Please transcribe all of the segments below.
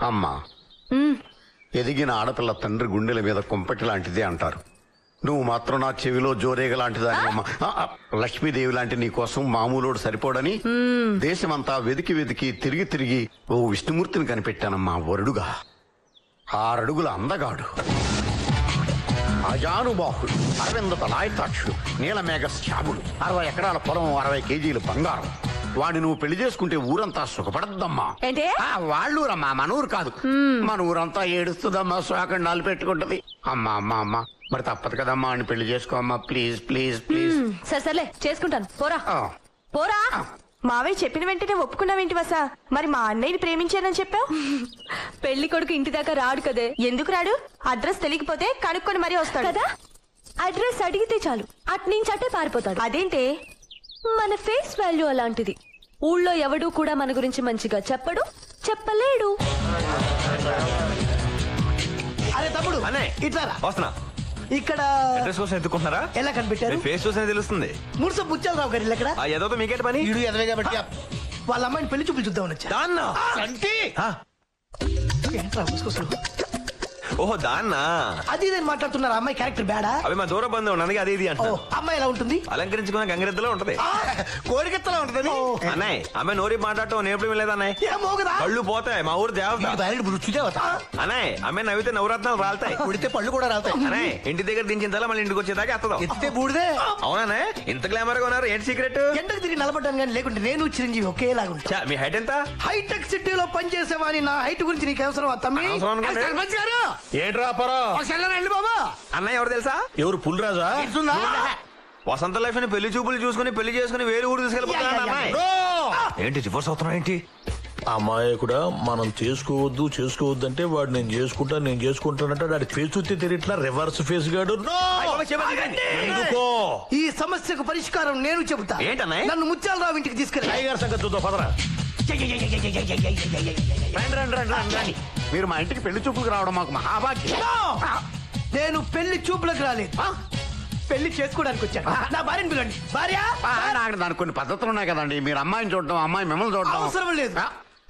అమ్మా, ఎదిగిన ఆడపిల్ల తండ్రి గుండెల మీద కుంపటి లాంటిదే అంటారు. నువ్వు మాత్రం నా చెవిలో జోరేగ లాంటిదానివమ్మా. లక్ష్మీదేవి లాంటి నీ కోసం మామూలోడు సరిపోడని దేశమంతా వెతికి వెతికి తిరిగి తిరిగి ఓ విష్ణుమూర్తిని కనిపెట్టానమ్మా. వరుడుగా 6 అడుగుల అందగాడు, అజానుబాహుడు, అరవింద తలాయతాక్షుడు, నీలమేఘ శ్యాముడు, 60 ఎకరాల పొలం, 60 కేజీలు బంగారం. వాడిని నువ్వు పెళ్లి చేసుకుంటే ఊరంతా సుఖపడద్దమ్మా. వాళ్ళూరమ్మా, మన ఊరు కాదు. మన ఊరంతా ఏడుస్తుందమ్మా, శోకండాలు పెట్టుకుంటది. అమ్మా అమ్మా అమ్మా, మరి తప్పదు కదమ్మా అని పెళ్లి చేసుకోమ్మా. Please please please. సరే చేసుకుంటాను. పోరా పోరా. మావయ్య చెప్పిన వెంటనే ఒప్పుకున్నావేంటి వసా? మరి మా అన్నయ్యని ప్రేమించానని చెప్పావు. పెళ్లి కొడుకు ఇంటి దాకా రాడు కదే. ఎందుకు రాడు? అడ్రస్ తెలియకపోతే కనుక్కొని మరీ వస్తాడు కదా. అడ్రస్ అడిగితే చాలు, అట్నుంచి అట్టే పారిపోతాడు. అదేంటే? మన ఫేస్ వాల్యూ అలాంటిది. ఊళ్ళో ఎవడూ కూడా మన గురించి మంచిగా చెప్పడు, చెప్పలేడు. అరే తమ్ముడు, ఇట్లా వస్తున్నా. ఇక్కడ అడ్రస్ కోసం ఎత్తుకుంటున్నారా? ఎలా కనిపెట్టారు? ఫేస్ చూసే తెలుస్తుంది. మురుస బుచ్చాలరావు గారు ఇక్కడ ఏదో మీకేట పని. వీడు ఎదవే కాబట్టి వాళ్ళ అమ్మాయిని పెళ్లి చూపులు చూద్దామని వచ్చా. ఓహో దాన్నా, అది నేను మాట్లాడుతున్నారు. అమ్మాయి క్యారెక్టర్ బేడా? అవి మా దూర బంధువు, అందుకే అది ఇది అంటే. అమ్మాయి ఎలా ఉంటుంది? అలంకరించుకున్న గంగరెద్దులో ఉంటది, కోరికెత్తలో ఉంటది. అన్నయ్య అమ్మాయి నోరి మాట్లాడటం నేర్పడం లేదా అన్నయ్య? పళ్ళు పోతాయి, మా ఊరు దేవత. అన్నయ్య అమ్మాయి నవ్వితే నవరత్నాలు రాలుతాయి, కుడితే పళ్ళు కూడా రాలుతాయి. అన్నయ్య ఇంటి దగ్గర దించిన తల మళ్ళీ ఇంటికి వచ్చేదాకా ఎత్తదాం. ఎత్తే బూడిదే. అవునా? ఇంత గ్లామర్ గా ఉన్నారు, ఏంటి సీక్రెట్? ఎండకు తిరిగి నిలబడ్డాను కానీ లేకుంటే నేను చిరంజీవి ఒకేలాగా ఉంటా. మీ హైట్ ఎంత? హైటెక్ సిటీలో పనిచేసేవాని నా హైట్ గురించి నీకు అవసరం తమ్మి? అన్నయ్య ఎవరు తెలుసా? ఎవరు? పుల్రాజా. వసంత లైఫ్ ని పెళ్లి చూపులు చూసుకుని పెళ్లి చేసుకుని వేరే ఊరు తీసుకెళ్ళిపోతున్నా. ఏంటి డివోర్స్ అవుతున్నా ఏంటి? అమ్మాయి కూడా మనం చేసుకోవద్దు అంటే వాడు నేను చేసుకుంటానంటే వాడి ఫేస్ చూస్తే తెలియట్లా. రివర్స్ ఫేస్ గాడు. ఈ సమస్యకు పరిష్కారం నేను చెబుతా. ఏంటన్నా? నన్ను ముత్యాలరావు ఇంటికి తీసుకెళ్ళి టైగర్ సంగతి చూద్దాం పదరా. మీరు మా ఇంటికి పెళ్లి చూపులకు రావడం మాకు మహాభాగ్యం. నేను పెళ్లి చూపులకు రాలేదు, పెళ్లి చేసుకోవడానికి వచ్చాను. నా భార్యను పిలండి. భార్య దానికి కొన్ని పద్ధతులు ఉన్నాయి కదండి. మీరు అమ్మాయిని చూడడం, అమ్మాయి మిమ్మల్ని చూడడం అవసరం లేదు.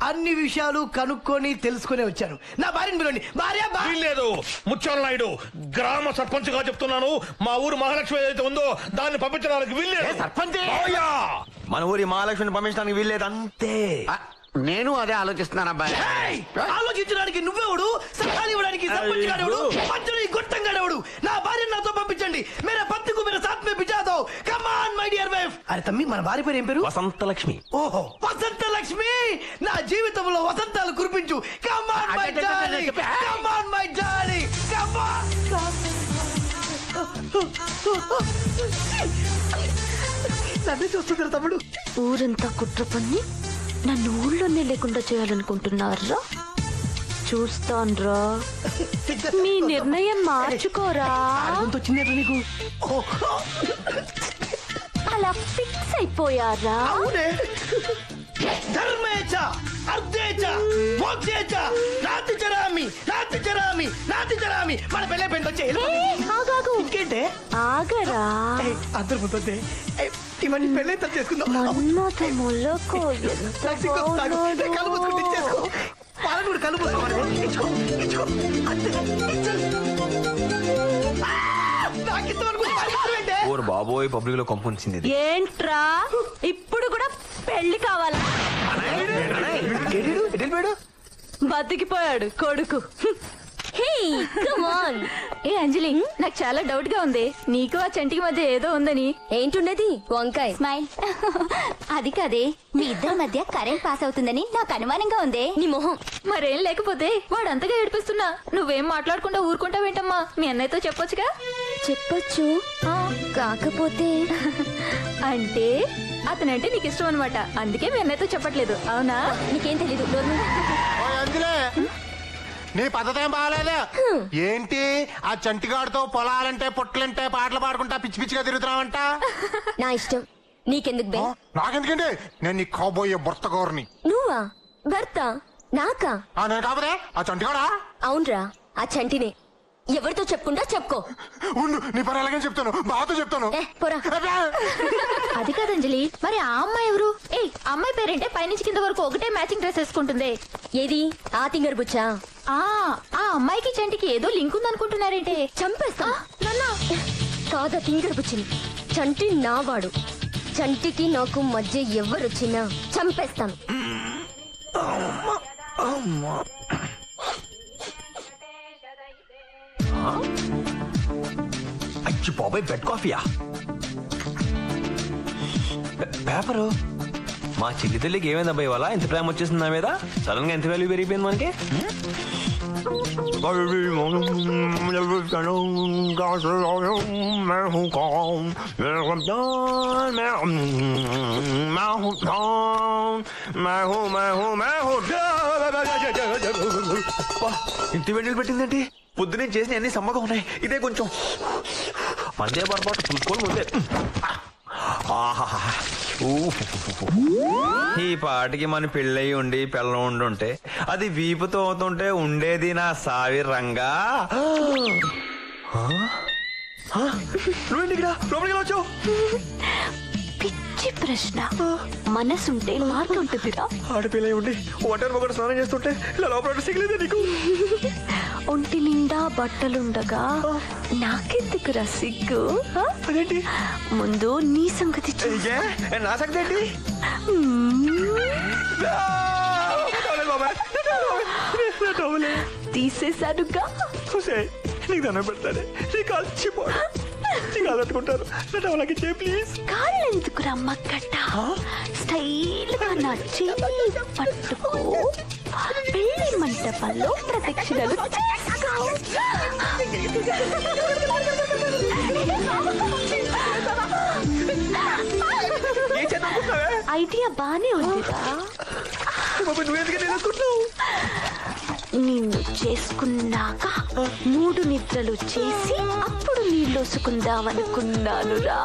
అన్ని విషయాలు కనుక్కొని తెలుసుకునే వచ్చాను. నా భార్యను పిలండి. భార్య లేదు. ముత్యాల నాయుడు గ్రామ సర్పంచ్ గా చెప్తున్నాను. మా ఊరు మహాలక్ష్మి ఏదైతే ఉందో దాన్ని పంపించడానికి వీల్లేదు. సర్పంచ్ మన ఊరి మహాలక్ష్మిని పంపించడానికి వీల్లేదు అంతే. నేను అదే ఆలోచిస్తున్నాను అబ్బాయి. ఆలోచించడానికి నువ్వెవడు? సలహాలు ఇవ్వడానికి సర్పంచ్ గాడెవడు? మధ్యలో ఈ గొట్టంగాడెవడు? నా భార్యను నాతో పంపించండి. మేరా పత్తికు మేరా సాత్ మే బిఠా దో. Come on my dear wife. అరే తమ్మి, మన భార్య పేరు ఏం పేరు? వసంత లక్ష్మి. ఓహో, వసంత లక్ష్మి, నా జీవితంలో వసంతాలు కురిపించు. Come on my darling, come on my darling, come on. నన్ను చూస్తున్నారు తమ్ముడు. ఊరంతా కుట్ర పన్ని నన్ను ఊళ్ళోనే లేకుండా చేయాలనుకుంటున్నారా? చూస్తాన్రా, మీ నిర్ణయం మార్చుకోరా. నీకు అలా ఫిక్స్ అయిపోయారా? ధర్మేచ అర్ధేచ మోక్షేచ నాతి చరామి నాతి చరామి నాతి చరామి. మన పెళ్ళే పెంట ఆగాగు. ఇంకేంటే ఆగరా, అందరు ముందే ఇవన్నీ పెళ్ళే చేసుకుందాం. పాలకూడు కలుపు బాబోయ్, పబ్లిక్ లో కంపించింది. ఏంట్రా ఇప్పుడు కూడా పెళ్లి కావాలా? బతికిపోయాడు కొడుకు. ఏ అంజలి, నాకు చాలా డౌట్ గా ఉంది. నీకు ఆ చంటికి మధ్య ఏదో ఉందని. ఏంటున్నది? వంకాయ స్మైల్. అది కాదే, మీ ఇద్దరి మధ్య కరెంట్ పాస్ అవుతుందని నాకు అనుమానంగా ఉంది. నీ మొహం. మరేం లేకపోతే వాడు అంతగా ఏడిపిస్తున్నా నువ్వేం మాట్లాడకుండా ఊరుకుంటావేంటమ్మా? మీ అన్నయ్యతో చెప్పొచ్చుగా. చెప్పొచ్చు, కాకపోతే అంటే అతనంటే నీకు ఇష్టం అనమాట. అందుకే మీ అన్నయ్యతో చెప్పట్లేదు. అవునా? నీకేం తెలీదు. నీ పద్ధతి ఏం బాగాలేదు. ఏంటి ఆ చంటిగాడితో పొలాలంటే పొట్లంటే పాటలు పాడుకుంటా పిచ్చి పిచ్చిగా తిరుగుతున్నావంట? నా ఇష్టం, నీకెందుకు బే? నాకెందుకండి, నేను నీ కాబోయే భర్త గౌరిని. నువ్వా? భర్త నాకా? నేను కాకపోతే ఆ చంటిగాడా? అవునరా, ఆ చంటినే. ఎవరితో చెప్పుకుంటా చెప్పుకో. ఉండు, నీ పని ఎలాగని చెప్తాను, బాతో చెప్తాను. అది కాదంజలి, మరి ఆ అమ్మాయి ఎవరు? ఏ అమ్మాయి పేరేంటే పైనుంచి కింద వరకు ఒకటే మ్యాచింగ్ డ్రెస్ వేసుకుంటుంది. ఏది ఆ తింగర్ బుచ్చా? ఆ అమ్మాయికి చంటికి ఏదో లింక్ ఉందనుకుంటున్నారేంటే? చంపేస్తా. కాదా తింగర్ బుచ్చిని, చంటి నావాడు. చంటికి నాకు మధ్య ఎవరొచ్చినా చంపేస్తాను. అచ్చి బాబాయ్, బెడ్ కాఫీయా? పేపరు. మా చెల్లి తల్లికి ఏమైంది అబ్బాయి వాళ్ళ ఇంత ప్రేమ వచ్చేసింది నా మీద? సడన్ గా ఎంత వాల్యూ పెరిగిపోయింది మనకి. ఇంటి వెంటలు పెట్టిందండి. పొద్దునే చేసిన అన్ని సమ్మగా ఉన్నాయి. ఇదే కొంచెం మందే పొరపాటు చూసుకోవాలి ముందే. ఈ పాటికి మన పెళ్ళయి ఉండి పిల్లం ఉండుంటే అది వీపుతో అవుతుంటే ఉండేది నా సావి రంగా. నువ్వేంటి ఇక్కడ లోపలికి వచ్చావు? పిచ్చి ప్రశ్న. మనసుంటే మార్గం ఉంటుందిరా. ఆడపిల్ల ఉండి ఒంటరి మొగడు స్నానం చేస్తుంటే ఇలా లోపల సిగలేదే నీకు? ఒంటి నిండా బట్టలుండగా నాకెందుకురా సిగ్గు? అదేంటి? ముందు నీ సంగతి నా సంగతి ఏంటి? తీసేశానుగా. నీకు దండం పెడతానే, నీ కాలు చిపోడు, నీ కాలు తట్టుకుంటారు. నా టవలకి చే ప్లీజ్. కాళ్ళు ఎందుకు రమ్మక్కట? స్టైల్ గా నచ్చి పట్టుకో. పెళ్లి మంటపంలో ప్రదక్షిణలు చేసుకో. ఐడియా బానే ఉందిరా. నిన్ను చేసుకున్నాక 3 నిద్రలు చేసి అప్పుడు నీళ్ళొసుకుందామనుకున్నాను రా.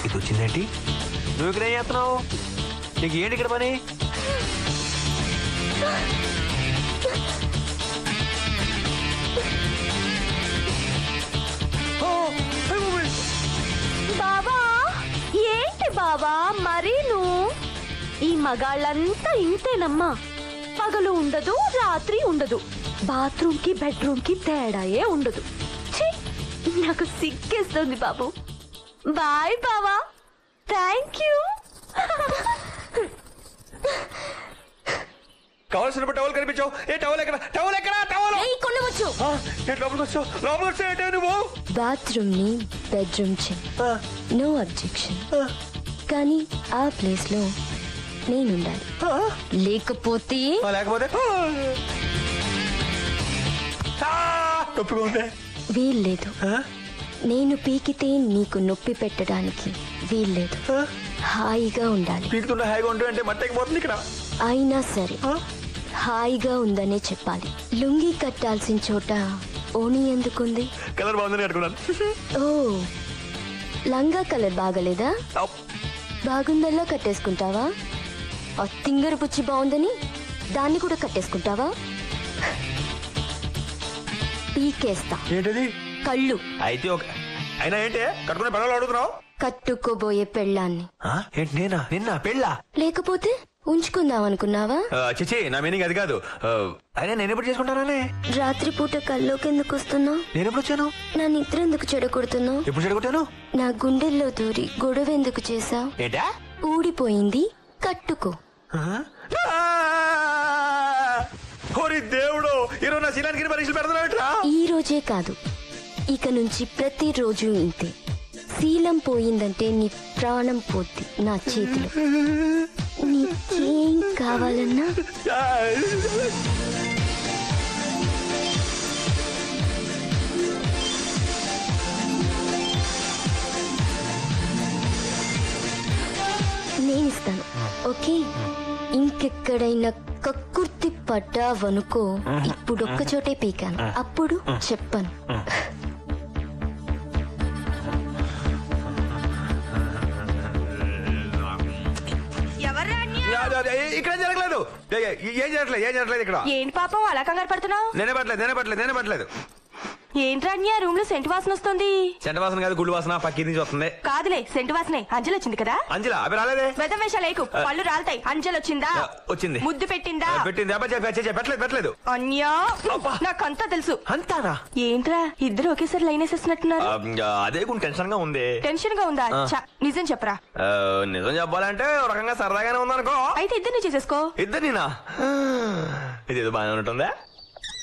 ఇది వచ్చిందేంటి? నువ్వు ఇక్కడ ఏం చేస్తున్నావు? నీకు ఏంటి ఇక్కడ పని? బాబా ఏంటి బాబా మరీ నువ్వు? ఈ మగాళ్ళంతా ఇంతేనమ్మా. పగలు ఉండదు, రాత్రి ఉండదు. బాత్రూమ్ కి బెడ్రూమ్ కి తేడాయే ఉండదు. నాకు సిగ్గేస్తుంది బాబు. బాయ్ బావా. Thank you. కావాల్సిన టవల్ కనిపించావు. ఏ టవల్ ఎక్కడ? టవల్ ఎక్కడ? టవల్ కొనవచ్చు. లోపలికి వచ్చావు. లోపలికి వచ్చావు నువ్వు? బాత్రూమ్ ని బెడ్రూమ్ చే, నో అబ్జెక్షన్. కానీ ఆ ప్లేస్ లో నేనుండాలి. లేకపోతే వీల్లేదు. నేను పీకితే నీకు నొప్పి పెట్టడానికి వీల్లేదు. హాయిగా ఉండాలి. పీకుతుంటే హాయిగా ఉంటే అంటే మట్టకి పోతుంది ఇక్కడ. అయినా సరే హాయిగా ఉందనే చెప్పాలి. లుంగి కట్టాల్సిన చోట ఓణి ఎందుకుంది? కలర్ బాగుందని కట్టుకున్నాను. ఓ, లంగా కలర్ బాగలేదా? బాగుందల్లా కట్టేసుకుంటావా? ఆ తింగర పుచ్చి బాగుందని దాన్ని కూడా కట్టేసుకుంటావా? పీకేస్తా. ఏంటది? కళ్ళు. అయితే అయినా ఏంటి కట్టుకునే పిల్లలు అడుగుతున్నావు? కట్టుకోబోయే పెళ్ళాన్ని. ఏంటి నేనా? నిన్న పెళ్ళా? లేకపోతే ఉంచుకుందాం అనుకున్నావా? చిచి, నా మీనింగ్ అది కాదు. అయినా నేను ఎప్పుడు చేసుకుంటానే? రాత్రిపూట కల్లోకి ఎందుకు వస్తున్నావు? నేను ఎప్పుడు వచ్చాను? నా నిద్ర ఎందుకు చెడగొడుతున్నావు? ఎప్పుడు చెడగొట్టాను? నా గుండెల్లో దూరి గొడవ ఎందుకు చేసావు? ఏంటా? ఊడిపోయింది కట్టుకో. దేవుడు, ఈరోజు నా శీలానికి పరీక్షలు పెడతాడు. ఈ రోజే కాదు, ఇక నుంచి ప్రతిరోజు ఇంతే. శీలం పోయిందంటే నీ ప్రాణం పోద్ది నా చేతిలో. నీకేం కావాలన్నా నేనిస్తాను. ఓకే, ఇంకెక్కడైనా కక్కుర్తి పడ్డావనుకో, ఇప్పుడు ఒక్క చోటే పీకాను, అప్పుడు చెప్పను. ఇక్కడ జరగలేదు. ఏం జరగలేదు ఇక్కడ. ఏంటి పాపం అలా కంగారు పడుతున్నావు? నేనే పట్టలేదు. ఏంట్రా అన్య రూమ్ లో సెంటు వాసన వస్తుంది. సెంటు వాసన కాదు, గుళ్ళు వాసన పక్కి నుంచి వస్తుంది. కాదులే, సెంటు వాసనే. అంజలి వచ్చింది కదా? అంజలి అవి రాలేదే. వేషాలేకు, పళ్ళు రాలతాయి. అంజలి వచ్చిందా? వచ్చింది. ముద్దు పెట్టిందా? పెట్టలేదు. అన్యా నాకంతా తెలుసు. అంతారా? ఏంట్రా ఇద్దరు ఒకేసారి లైన్ వేసేస్తున్నట్టున్నారు? అదే కొంచెం టెన్షన్ గా ఉంది. టెన్షన్ గా ఉందా? నిజం చెప్పరా? నిజం చెప్పాలంటే ఒక రకంగా సరదాగానే ఉందనుకో. అయితే ఇద్దరిని చేసేసుకో. ఇద్దరినా? ఇదేదో బాగానే ఉంటుందా?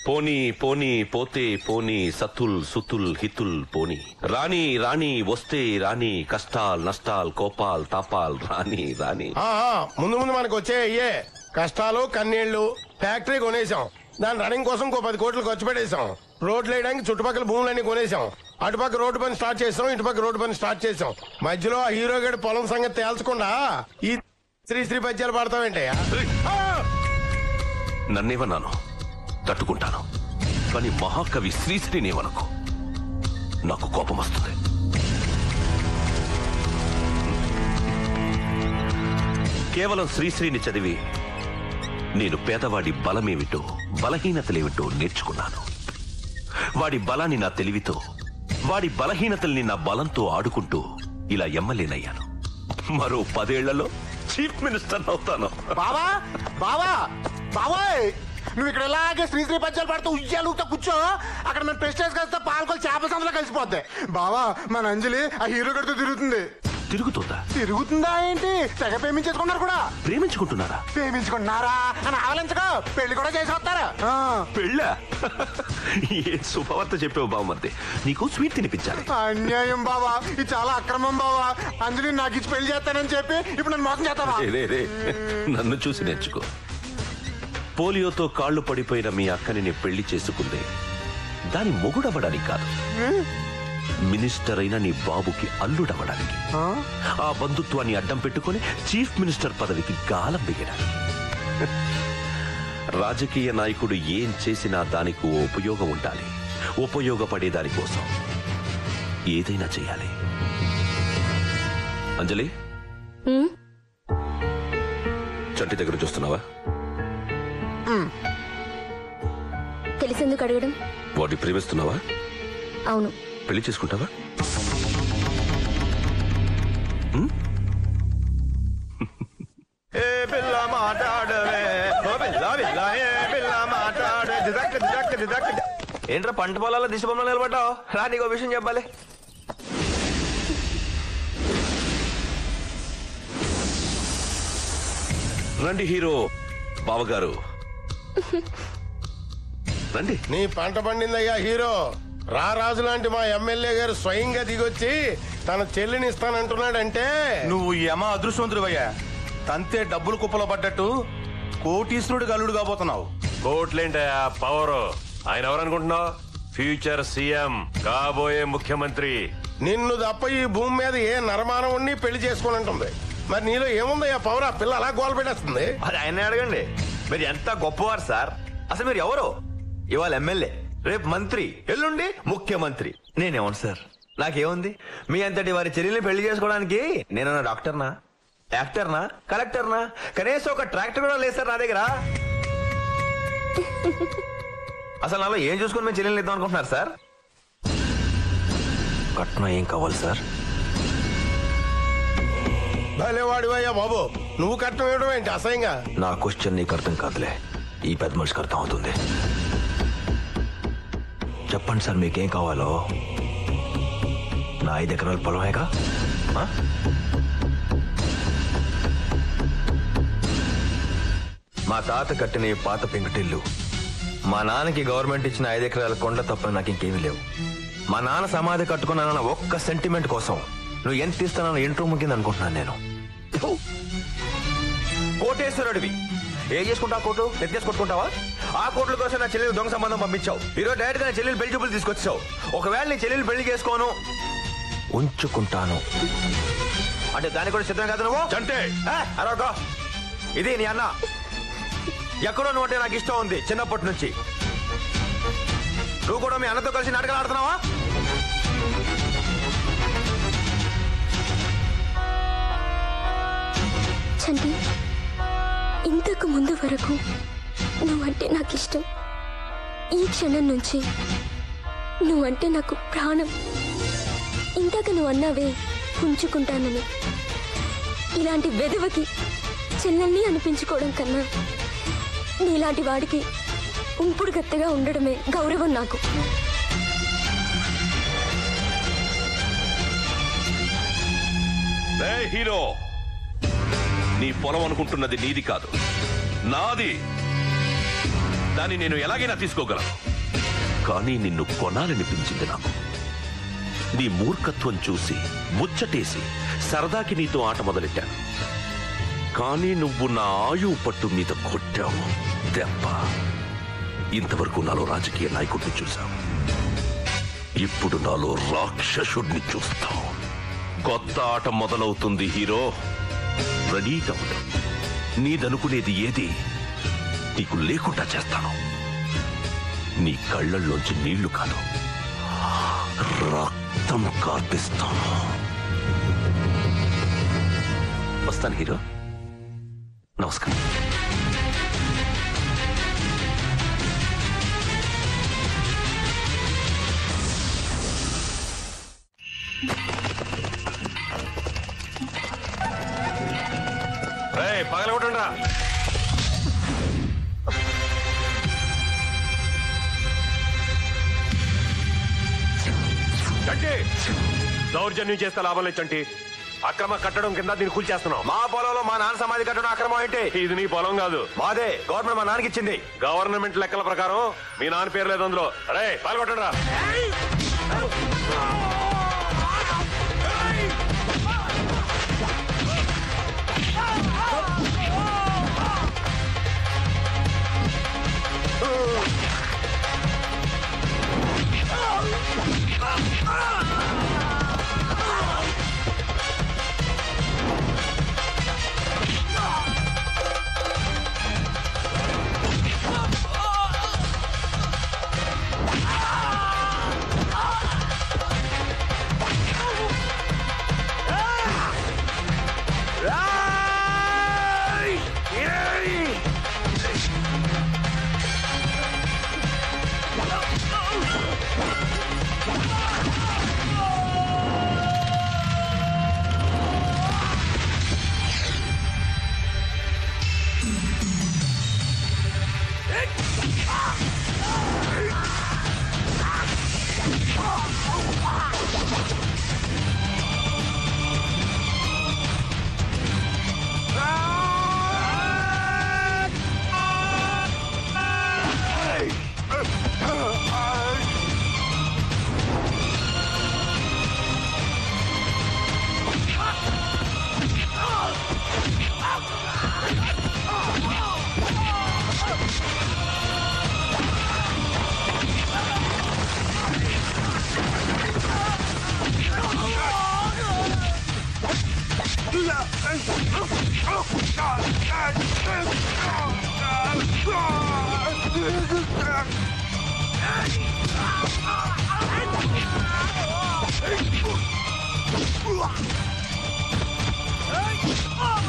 పోనీ పోనీ పోతే పోనీ సతుల్ సుతుల్ హితుల్ పోనీ రాణి రాణి వస్తే రాణి కష్టాల్ నష్టాల్ కోపాల్ తాపాల్ రాణి రాణి. ముందు మనకు వచ్చే అయ్యే కష్టాలు కన్నీళ్లు. ఫ్యాక్టరీ కొనేసాం, దాని రన్నింగ్ కోసం 10 కోట్లు ఖర్చు పెట్టేశాం. రోడ్లు వేయడానికి చుట్టుపక్కల భూములన్నీ కొనేసాం. అటుపక్క రోడ్డు పని స్టార్ట్ చేసాం, ఇటుపక్క రోడ్డు పని స్టార్ట్ చేసాం. మధ్యలో ఆ హీరో గడి పొలం సంగతి తేల్చకుండా ఈ శ్రీ పద్యాలు పాడతావేంటయ్యా? నన్నేమన్నాను తట్టుకుంటాను, కానీ మహాకవి శ్రీశ్రీనేమనుకో నాకు కోపం వస్తుంది. కేవలం శ్రీశ్రీని చదివి నేను పేదవాడి బలమేమిటో బలహీనతలేమిటో నేర్చుకున్నాను. వాడి బలాన్ని నా తెలివితో, వాడి బలహీనతల్ని నా బలంతో ఆడుకుంటూ ఇలా ఎమ్మెల్యేనయ్యాను. మరో 10 ఏళ్లలో చీఫ్ మినిస్టర్ అవుతాను. బావా బావా బావోయ్, నువ్వు ఇక్కడ ఇలాగే శ్రీశ్రీ పద్యాలు పాడుతూ ఉయ్యాలుతో కూర్చో. అక్కడ మేము ప్రెస్టేజ్ కలిస్తే పాల్గొని చేపల సందులో కలిసిపోద్ది. బావా మన అంజలి ఆ హీరో గడితో తిరుగుతుందా ఏంటి? తెగ ప్రేమించేసుకున్నారు కూడా. ప్రేమించుకుంటున్నారా అని ఆవలించకో, పెళ్లి కూడా చేసి వస్తారా? పెళ్ళా? ఏ శుభవార్త చెప్పావు బావమర్ది, నీకు స్వీట్ తినిపించాలి. అన్యాయం బావా, ఇది చాలా అక్రమం బావా. అంజలి నాకు ఇచ్చి పెళ్లి చేస్తానని చెప్పి ఇప్పుడు నన్ను మోసం చేస్తావా? నన్ను చూసి నేర్చుకో. పోలియోతో కాళ్లు పడిపోయిన మీ అక్కని నేను పెళ్లి చేసుకుందే దాని మొగుడవ్వడానికి కాదు, మినిస్టర్ అయిన నీ బాబుకి అల్లుడవ్వడానికి. ఆ బంధుత్వాన్ని అడ్డం పెట్టుకుని చీఫ్ మినిస్టర్ పదవికి గాలం దిగడానికి. రాజకీయ నాయకుడు ఏం చేసినా దానికి ఓ ఉపయోగం ఉండాలి. ఉపయోగపడే దానికోసం ఏదైనా చేయాలి. అంజలి, చంటి దగ్గర చూస్తున్నావా? తెలిసేందుకు అడగడం? వాడిని ప్రేమిస్తున్నావా? అవును. పెళ్లి చేసుకుంటావా? ఏంట్రా పంట పొలాల్లో దిశ బొమ్మలు నిలబడ్డావు? రా, నీకు విషయం చెప్పాలి. రండి హీరో బావగారు రండి. నీ పంట పండిందయ్యా హీరో. రారాజు లాంటి మా ఎమ్మెల్యే గారు స్వయంగా దిగొచ్చి తన చెల్లిని ఇస్తానంటున్నాడంటే నువ్వు యమ అదృష్టవంతుడివయ్యా. తంతే డబ్బులు కుప్పలో పడ్డట్టు కోటీశ్వరుడు అల్లుడు కాబోతున్నావు. కోట్లేంటయా పవర్. ఆయన ఎవరనుకుంటున్నావు? ఫ్యూచర్ సీఎం, కాబోయే ముఖ్యమంత్రి. నిన్ను తప్ప ఈ భూమి మీద ఏ నరమానవుణ్ణి పెళ్లి చేసుకోనంటుంది. మరి నీలో ఏముందయ్యా పవర్? ఆ పిల్ల అలా గోల పెట్టేస్తుంది. అది ఆయనే అడగండి. మీరు ఎంత గొప్పవారు సార్. అసలు మీరు ఎవరు? ఇవాళ ఎమ్మెల్యే, రేపు మంత్రి, ఎల్లుండి ముఖ్యమంత్రి. నేనేమను సార్, నాకేముంది? మీ అంతటి వారి చెల్లెల్ని పెళ్లి చేసుకోవడానికి నేనన్నా డాక్టర్నా, యాక్టర్నా, కలెక్టర్నా? కనీసం ఒక ట్రాక్టర్ కూడా లేదు సార్ నా దగ్గర. అసలు నాలో ఏం చూసుకుని మేము చెల్లెల్ని ఇద్దాం అనుకుంటున్నారు సార్? కట్నం ఏం కావాలి సార్? భలేవాడివయ్యా బాబు, నువ్వు కట్నం ఇవ్వడం ఏంటి అసహ్యంగా? నా క్వశ్చన్ నీకు అర్థం కాదులే, ఈ పెద్ద మనిషికి అర్థం అవుతుంది. చెప్పండి సార్, మీకేం కావాలో. నా 5 ఎకరాల పొలమేగా. మా తాత కట్టిన ఈ పాత పెంకుటిల్లు, మా నాన్నకి గవర్నమెంట్ ఇచ్చిన 5 ఎకరాల కొండ తప్ప నాకు ఇంకేమీ లేవు. మా నాన్న సమాధి కట్టుకున్నానన్న ఒక్క సెంటిమెంట్ కోసం నువ్వు ఎంత ఇస్తానన్న ఎంట్రో ముగింది అనుకుంటున్నాను నేను. కోటేశ్వరుడివి, ఏం చేసుకుంటావు? కోటు ఎత్తేసి కొట్టుకుంటావా? ఆ కోట్ల కోసం నా చెల్లెలు దొంగ సంబంధం పంపించావు. ఈరోజు డైరెక్ట్ గా నా చెల్లెలు పెళ్లి చూపులు తీసుకొచ్చావు. ఒకవేళ నీ చెల్లెలు పెళ్లి చేసుకోను, ఉంచుకుంటాను అంటే దానికి కూడా సిద్ధం కాదు నువ్వు? చంటే అరవకో. ఇది నీ అన్న. ఎక్కడో నువ్వు అంటే నాకు ఇష్టం ఉంది చిన్నప్పటి నుంచి. నువ్వు కూడా మీ అన్నతో కలిసి నాటకాలు ఆడుతున్నావా? చంటి, ఇంతకు ముందు వరకు నువ్వంటే నాకు ఇష్టం. ఈ క్షణం నుంచి నువ్వంటే నాకు ప్రాణం. ఇంతకు నువ్వు అన్నావే ఉంచుకుంటానని. ఇలాంటి వెధవకి చెల్లెల్ని అనిపించుకోవడం కన్నా నీలాంటి వాడికి ఉంపుడు గత్తెగా ఉండడమే గౌరవం నాకు. హీరో, నీ పొలం అనుకుంటున్నది నీది కాదు, నాది. దాన్ని నేను ఎలాగైనా తీసుకోగలను. కానీ నిన్ను కొనాలనిపించింది నాకు. నీ మూర్ఖత్వం చూసి ముచ్చటేసి సరదాకి నీతో ఆట మొదలెట్టాను. కానీ నువ్వు నా ఆయువు పట్టు మీద కొట్టావు దెబ్బ. ఇంతవరకు నాలో రాజకీయ నాయకుడిని చూశావు, ఇప్పుడు నాలో రాక్షసుడిని చూస్తావు. కొత్త ఆట మొదలవుతుంది హీరో, రెడీగా ఉండు. నీదనుకునేది ఏది నీకు లేకుండా చేస్తాను. నీ కళ్ళల్లోంచి నీళ్లు కాదు, రక్తం కార్పిస్తాను. వస్తాను హీరో, నమస్కారం. పగలగొట్టండి రా. చంటి, దౌర్జన్యం చేస్తే లాభం లేదు చంటి. అక్రమ కట్టడం కింద దీన్ని కూల్చేస్తున్నాం. మా పొలంలో మా నాన్న సమాధి కట్టడం అక్రమం ఏంటి? ఇది నీ పొలం కాదు, మాదే. గవర్నమెంట్ మా నాన్నకి ఇచ్చింది. గవర్నమెంట్ లెక్కల ప్రకారం మీ నాన్న పేరు లేదు అందులో. అరే పాల్గొట్టండి రా.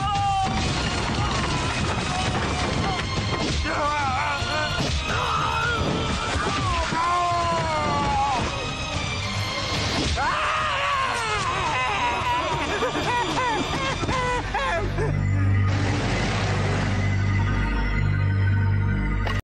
Oh!